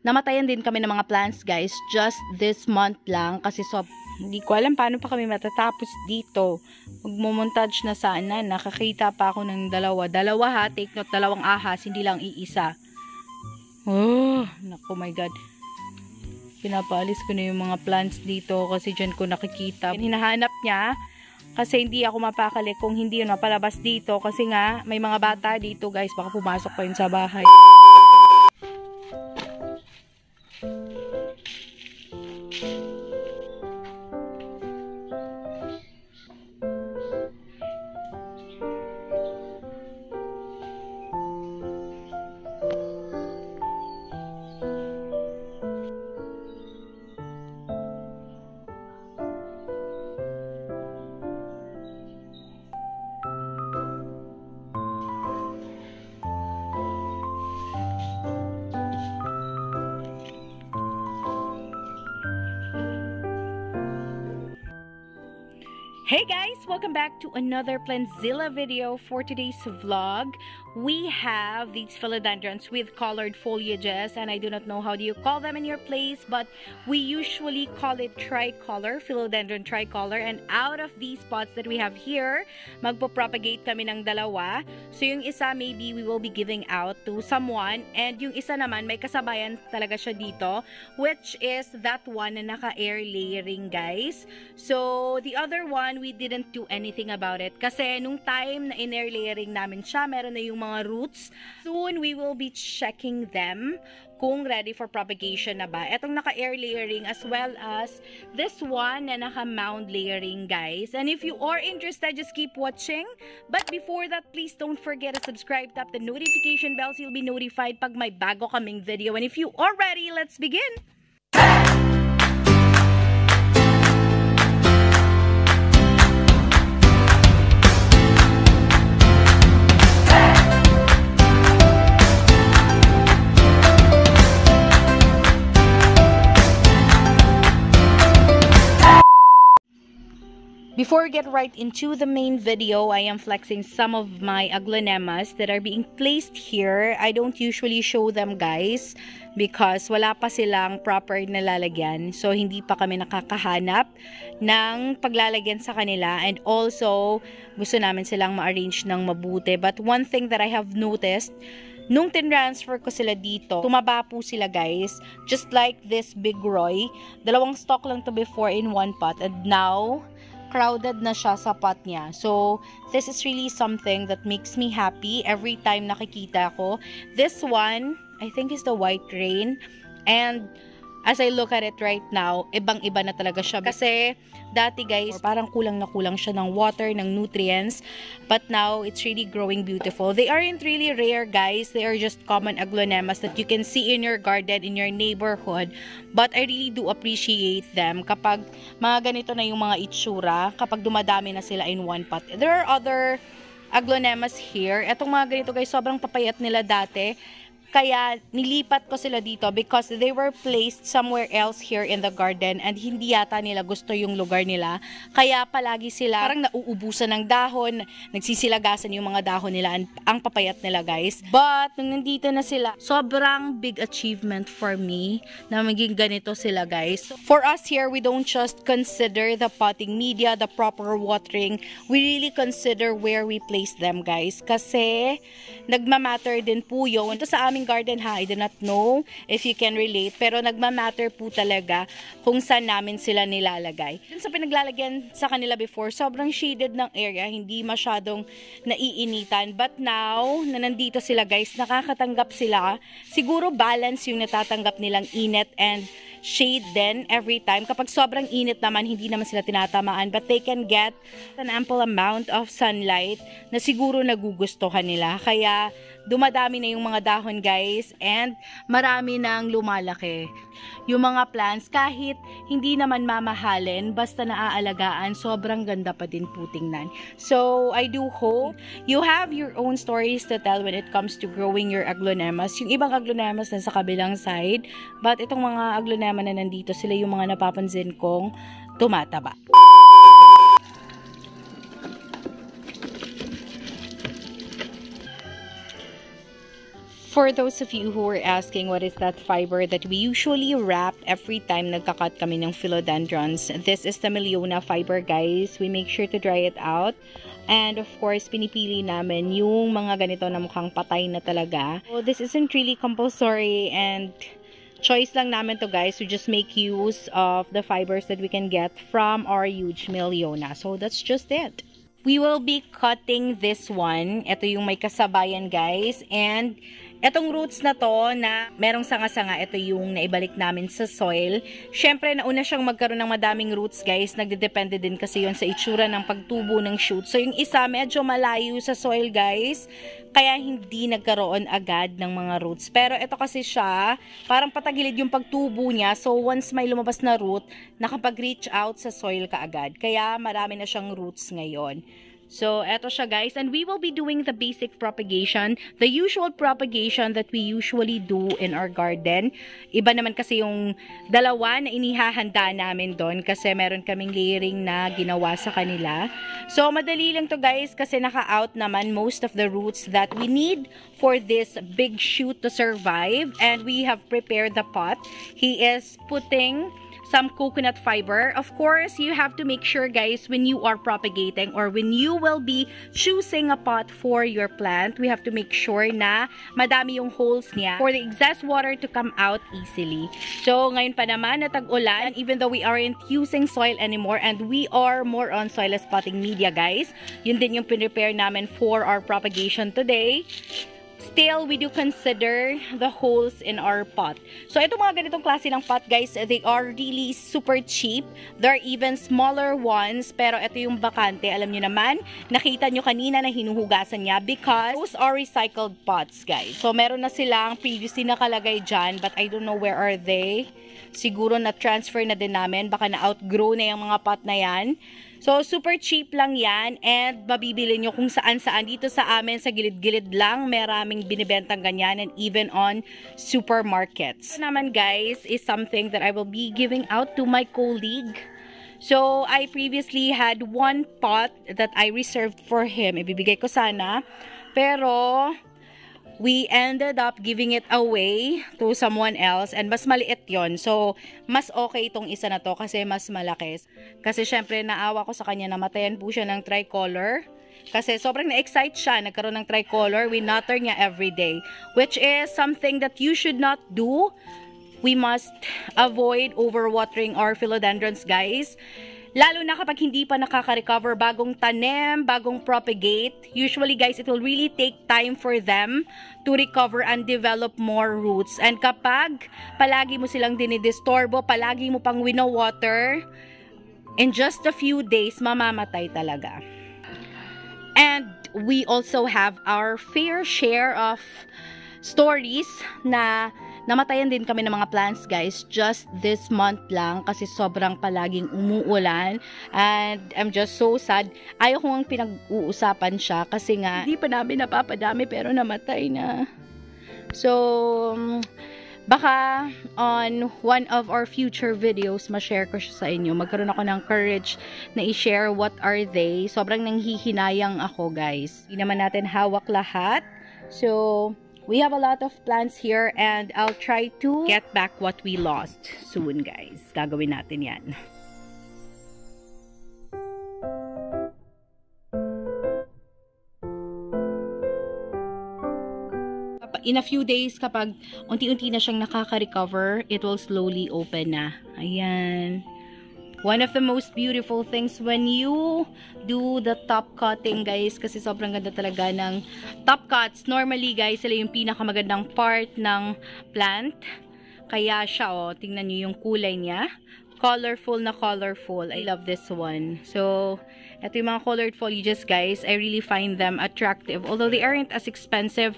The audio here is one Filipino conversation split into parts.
namatayan din kami ng mga plants guys, just this month lang kasi hindi ko alam paano pa kami matatapos dito. Magmumontage na sana, nakakita pa ako ng dalawa ha, take note, 2 ahas, hindi lang iisa. Oh my god, pinapaalis ko na yung mga plants dito kasi dyan ko nakikita. Hinahanap niya kasi hindi ako mapakali kung hindi yun mapalabas dito kasi nga may mga bata dito guys, baka pumasok pa yun sa bahay. Hey guys! Welcome back to another PLANTZILLA video. For today's vlog, we have these philodendrons with colored foliages, and I do not know how do you call them in your place, but we usually call it tricolor, philodendron tricolor. And out of these pots that we have here, magpo-propagate kami ng dalawa. So yung isa maybe we will be giving out to someone, and yung isa naman may kasabayan talaga siya dito, which is that one na naka-air layering guys. So the other one, we didn't do anything about it kasi nung time na in-air layering namin siya, meron na yung mga roots. Soon we will be checking them kung ready for propagation na ba. Etong naka-air layering as well as this one na naka-mound layering guys. And if you are interested, just keep watching. But before that, please don't forget to subscribe, tap the notification bell so you'll be notified pag may bago kaming video. And if you are ready, let's begin! Before we get right into the main video, I am flexing some of my Agglonemas that are being placed here. I don't usually show them guys because wala pa silang proper na lalagyan. So hindi pa kami nakakahanap ng paglalagyan sa kanila, and also gusto namin silang ma-arrange ng mabuti. But one thing that I have noticed, nung tinransfer ko sila dito, tumaba po sila guys. Just like this big Roy. 2 stalk lang to before in one pot, and now crowded na siya sa pot niya. So, this is really something that makes me happy every time nakikita ko. This one, I think is the white rain. And as I look at it right now, ibang-iba na talaga siya. Kasi dati guys, parang kulang na kulang siya ng water, ng nutrients. But now, it's really growing beautiful. They aren't really rare guys. They are just common Agglonemas that you can see in your garden, in your neighborhood. But I really do appreciate them kapag mga ganito na yung mga itsura, kapag dumadami na sila in one pot. There are other Agglonemas here. Etong mga ganito guys, sobrang papayat nila dati. Kaya nilipat ko sila dito because they were placed somewhere else here in the garden and hindi yata nila gusto yung lugar nila. Kaya palagi sila parang nauubusan ng dahon, nagsisilagasan yung mga dahon nila, ang papayat nila guys. But nung nandito na sila, sobrang big achievement for me na maging ganito sila guys. For us here, we don't just consider the potting media, the proper watering. We really consider where we place them guys. Kasi nagmamatter din po yun. Ito sa aming garden ha, I do not know if you can relate, pero nagmamatter po talaga kung saan namin sila nilalagay. Dun sa pinaglalagyan sa kanila before, sobrang shaded ng area, hindi masyadong naiinitan. But now, na nandito sila guys, nakakatanggap sila. Siguro balance yung natatanggap nilang init and shade din every time. Kapag sobrang init naman, hindi naman sila tinatamaan, but they can get an ample amount of sunlight na siguro nagugustuhan nila. Kaya dumadami na yung mga dahon guys, and marami nang lumalaki. Yung mga plants, kahit hindi naman mamahalin, basta naaalagaan, sobrang ganda pa din po tingnan. So, I do hope you have your own stories to tell when it comes to growing your Agglonemas. Yung ibang Agglonemas na sa kabilang side, but itong mga Agglonema na nandito, sila yung mga napapansin kong tumataba. For those of you who were asking what is that fiber that we usually wrap every time nagkakat kami ng philodendrons, this is the Miliona fiber, guys. We make sure to dry it out. And of course, pinipili namin yung mga ganito na mukhang patay na talaga. So this isn't really compulsory and choice lang namin to, guys, to just make use of the fibers that we can get from our huge Miliona. So that's just it. We will be cutting this one. Ito yung may kasabayan, guys. And etong roots na to na merong sanga-sanga, ito yung naibalik namin sa soil. Syempre, nauna siyang magkaroon ng madaming roots, guys. Nagdedepende din kasi yon sa itsura ng pagtubo ng shoot. So yung isa medyo malayo sa soil, guys. Kaya hindi nagkaroon agad ng mga roots. Pero ito kasi siya, parang patagilid yung pagtubo niya. So once may lumabas na root, nakapag-reach out sa soil kaagad. Kaya marami na siyang roots ngayon. So, eto siya, guys. And we will be doing the basic propagation. The usual propagation that we usually do in our garden. Iba naman kasi yung dalawa na inihahanda namin doon kasi meron kaming layering na ginawa sa kanila. So, madali lang to, guys, kasi naka-out naman most of the roots that we need for this big shoot to survive. And we have prepared the pot. He is putting some coconut fiber. Of course, you have to make sure, guys, when you are propagating or when you will be choosing a pot for your plant, we have to make sure na madami yung holes niya for the excess water to come out easily. So, ngayon pa naman na tag-ulan, even though we aren't using soil anymore and we are more on soilless potting media, guys, yun din yung prepare namin for our propagation today. Still, we do consider the holes in our pot. So, itong mga ganitong klase ng pot, guys, they are really super cheap. There are even smaller ones, pero ito yung bakante. Alam nyo naman, nakita nyo kanina na hinuhugasan niya because those are recycled pots, guys. So, meron na silang previously nakalagay dyan, but I don't know where are they. Siguro na-transfer na din namin. Baka na-outgrow na yung mga pot na yan. So, super cheap lang yan and mabibili nyo kung saan-saan. Dito sa amin, sa gilid-gilid lang, maraming binibentang ganyan and even on supermarkets. Ito naman, guys, is something that I will be giving out to my colleague. So, I previously had one pot that I reserved for him. Ibibigay ko sana. Pero we ended up giving it away to someone else and mas maliit yon. So, mas okay itong isa na to kasi mas malaki. Kasi syempre naawa ko sa kanya, namatayan po siya ng tricolor. Kasi sobrang na-excite siya, nagkaroon ng tricolor. We water niya every day, which is something that you should not do. We must avoid overwatering our philodendrons, guys. Lalo na kapag hindi pa nakaka-recover, bagong tanim, bagong propagate. Usually, guys, it will really take time for them to recover and develop more roots. And kapag palagi mo silang dinidistorbo, palagi mo pang wino-water, in just a few days, mamamatay talaga. And we also have our fair share of stories na namatayan din kami ng mga plants, guys, just this month lang kasi sobrang palaging umuulan and I'm just so sad. Ayaw ko nga pinag-uusapan siya kasi nga hindi pa namin napapadami pero namatay na. So, baka on one of our future videos, ma-share ko siya sa inyo. Magkaroon ako ng courage na i-share what are they. Sobrang nanghihinayang ako, guys. Hindi naman natin hawak lahat. So, we have a lot of plants here and I'll try to get back what we lost soon, guys. Gagawin natin yan. In a few days, kapag unti-unti na siyang nakaka-recover, it will slowly open na. Ayan. One of the most beautiful things when you do the top cutting, guys, kasi sobrang ganda talaga ng top cuts. Normally, guys, sila yung pinakamagandang part ng plant. Kaya siya, oh, tingnan nyo yung kulay niya. Colorful na colorful. I love this one. So, ito yung mga colored foliages, guys. I really find them attractive. Although they aren't as expensive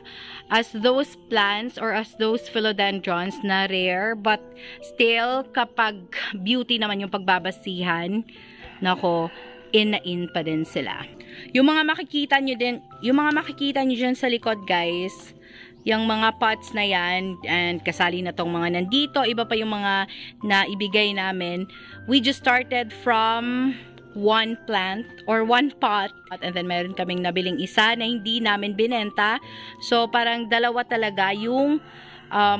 as those plants or as those philodendrons na rare. But still, kapag beauty naman yung pagbabasihan, nako, in na in pa din sila. Yung mga makikita nyo dyan sa likod, guys, yung mga pots na yan, and kasali na tong mga nandito, iba pa yung mga naibigay namin. We just started from one plant or one pot. And then meron kaming nabiling isa na hindi namin binenta. So parang dalawa talaga yung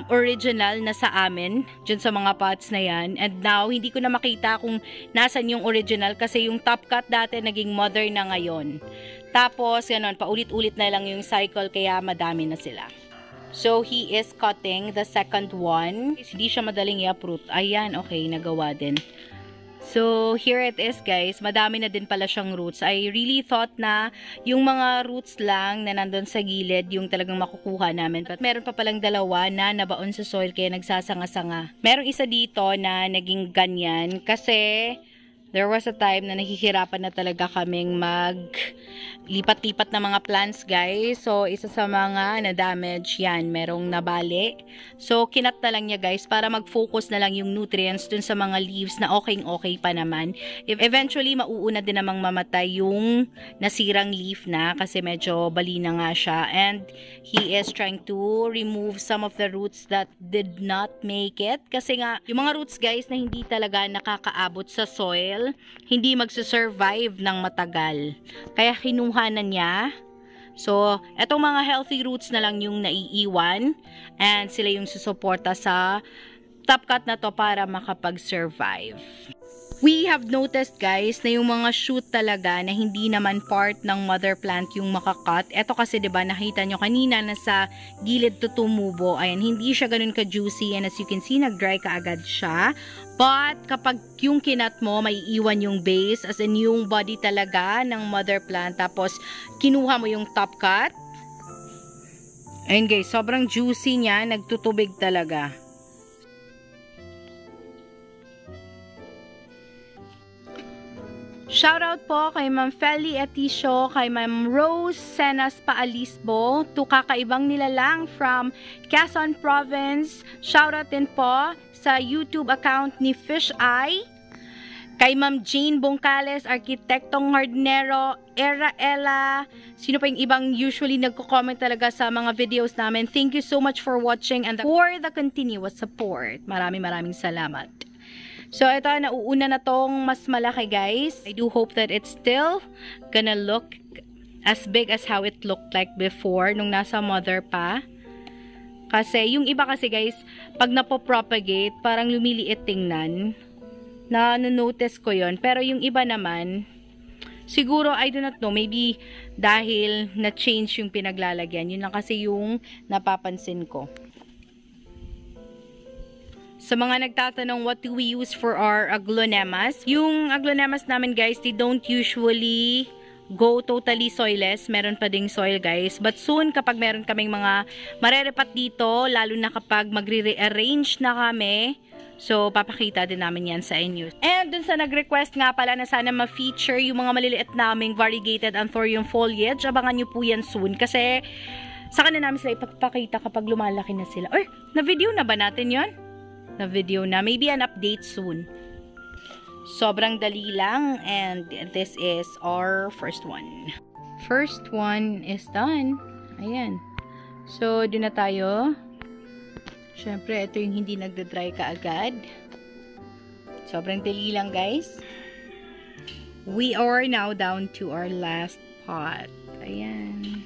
original na sa amin dyan sa mga pots na yan. And now, hindi ko na makita kung nasan yung original kasi yung top cut dati naging mother na ngayon. Tapos, ganon, paulit-ulit na lang yung cycle kaya madami na sila. So, he is cutting the second one. Hindi siya madaling i-uproot. Ayan, okay, nagawa din. So, here it is guys. Madami na din pala siyang roots. I really thought na yung mga roots lang na nandun sa gilid yung talagang makukuha namin. But meron pa palang dalawa na nabaon sa soil kaya nagsasanga-sanga. Merong isa dito na naging ganyan kasi there was a time na nahihirapan na talaga kaming lipat-lipat na mga plants, guys. So, isa sa mga na-damage yan, merong nabali. So, kinat na lang niya, guys, para mag-focus na lang yung nutrients dun sa mga leaves na okay pa naman. If eventually, mauuna din namang mamatay yung nasirang leaf na kasi medyo bali na nga siya. And he is trying to remove some of the roots that did not make it. Kasi nga, yung mga roots, guys, na hindi talaga nakakaabot sa soil, hindi magsusurvive ng matagal. Kaya kinuha na niya. So, etong mga healthy roots na lang yung naiiwan and sila yung susuporta sa top cut na to para makapag-survive. We have noticed guys na yung mga shoot talaga na hindi naman part ng mother plant yung makakat. Ito kasi 'di ba nakita nyo kanina na sa gilid to tumubo. Ayan, hindi siya ganun ka-juicy and as you can see nag-dry kaagad siya. But kapag yung kinat mo may iwan yung base as in yung body talaga ng mother plant tapos kinuha mo yung top cut. Ayun guys, sobrang juicy niya, nagtutubig talaga. Shoutout po kay Ma'am Feli Eticio, kay Ma'am Rose Senas Paalisbo, to Kakaibang Nilalang from Quezon Province. Shoutout din po sa YouTube account ni Fish Eye, kay Ma'am Jane Bongcales, Arkitektong Hardinero, Era Ella, sino pa yung ibang usually nagko-comment talaga sa mga videos namin. Thank you so much for watching and for the continuous support. Maraming salamat. So, ito, nauuna na tong mas malaki, guys. I do hope that it's still gonna look as big as how it looked like before, nung nasa mother pa. Kasi, yung iba kasi, guys, pag napopropagate, parang lumiliit tingnan. Na-notice ko yon. Pero yung iba naman, siguro, I do not know, maybe dahil na-change yung pinaglalagyan. Yun lang kasi yung napapansin ko. Sa mga nagtatanong, what do we use for our aglonemas? Yung aglonemas namin, guys, they don't usually go totally soilless. Meron pa ding soil, guys. But soon, kapag meron kaming mga marerepat dito, lalo na kapag magre-rearrange na kami, so, papakita din namin yan sa inyo. And dun sa nag-request nga pala na sana ma-feature yung mga maliliit naming variegated anthurium foliage, abangan nyo po yan soon. Kasi, saka na namin sila ipapakita kapag lumalaki na sila. Or, na-video na ba natin yon? Na-video na. Maybe an update soon. Sobrang dali lang. And this is our first one. First one is done. Ayan. So, dun na tayo. Siyempre, ito yung hindi nagda-dry kaagad. Sobrang dali lang, guys. We are now down to our last pot. Ayan.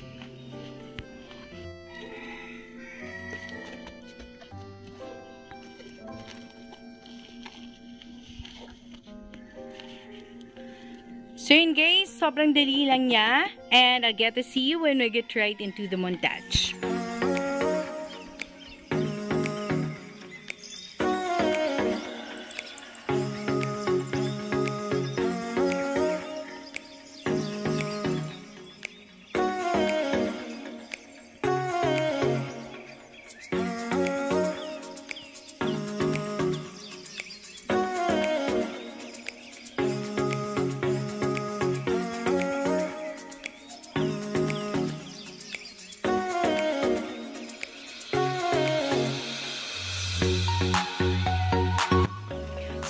So yun guys, sobrang dali lang niya. And I'll get to see you when we get right into the montage.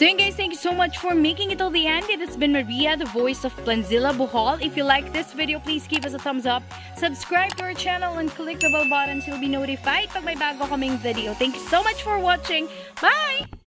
So yun guys, thank you so much for making it till the end. It has been Maria, the voice of PLANTZILLA BHL. If you like this video, please give us a thumbs up. Subscribe to our channel and click the bell button so you'll be notified pag may bago kaming video. Thank you so much for watching. Bye!